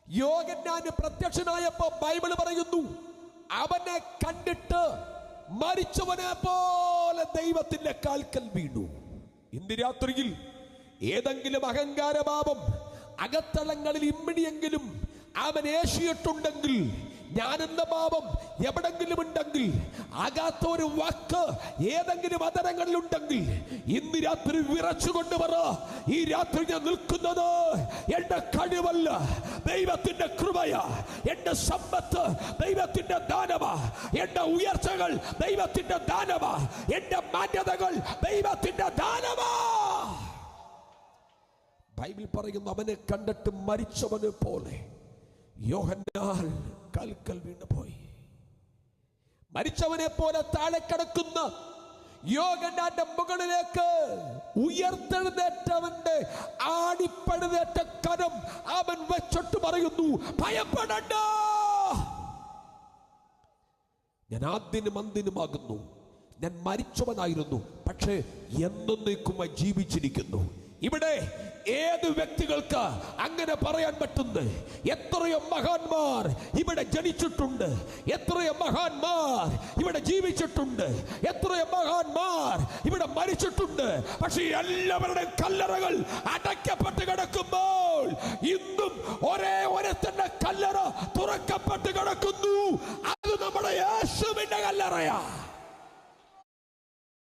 യോഹന്നാന് പ്രത്യക്ഷനായപ്പോ Bible പറയുന്നു, അവനെ കണ്ടിട്ട് മരിച്ചവനെ പോലെ ദൈവത്തിന്റെ കാൽക്കൽ വീണു. ഇന്ന് രാത്രിയിൽ ഏതെങ്കിലും അഹങ്കാരഭാവം അകത്തളങ്ങളിൽ ഇമ്മിണിയെങ്കിലും അവൻ ഏശിയിട്ടുണ്ടെങ്കിൽ, ഞാനെന്ന ഭാവം എവിടെങ്കിലും ഉണ്ടെങ്കിൽ, ആകാത്ത ഒരു വാക്ക് ഏതെങ്കിലും അതരങ്ങളിൽ ഉണ്ടെങ്കിൽ, ഇന്ന് രാത്രി വിറച്ചുകൊണ്ട് പറ, ഈ രാത്രി ഞാൻ നിൽക്കുന്നത് എന്റെ കഴിവല്ല, ദൈവത്തിന്റെ കൃപയാ. എന്റെ സമ്പത്ത് ദൈവത്തിന്റെ ദാനമാ. എന്റെ ഉയർച്ചകൾ ദൈവത്തിന്റെ ദാനമാ. എന്റെ മാന്യതകൾ ദൈവത്തിന്റെ ദാനമാ. ബൈബിൾ പറയുന്നു, അവനെ കണ്ടിട്ട് മരിച്ചവനെ പോലെ യോഹന്നാൻ കാൽക്കൽ വീണുപോയി. മരിച്ചവനെ പോലെ താഴെ കിടക്കുന്ന യോഹന്നാന്റെ മുകളിലേക്ക് ഉയർത്തെഴുന്നേറ്റവന്റെ ആണിപ്പഴുതേറ്റ കരം അവൻ വെച്ചിട്ട് പറയുന്നു, ഭയപ്പെടണ്ട, ഞാൻ ആദ്യനും അന്തിനുമാകുന്നു. ഞാൻ മരിച്ചവനായിരുന്നു, പക്ഷേ എന്നേക്കുമായി ജീവിച്ചിരിക്കുന്നു. ഇവിടെ ഏത് വ്യക്തികൾക്ക് അങ്ങനെ പറയാൻ പറ്റുന്നു? എത്രയോ മഹാന്മാർ ഇവിടെ ജനിച്ചിട്ടുണ്ട്, എത്രയോ മഹാന്മാർ ഇവിടെ ജീവിച്ചിട്ടുണ്ട്, എത്രയോ മഹാന്മാർ ഇവിടെ മരിച്ചിട്ടുണ്ട്. പക്ഷേ എല്ലാവരുടെയും കല്ലറകൾ അടയ്ക്കപ്പെട്ട് കിടക്കും.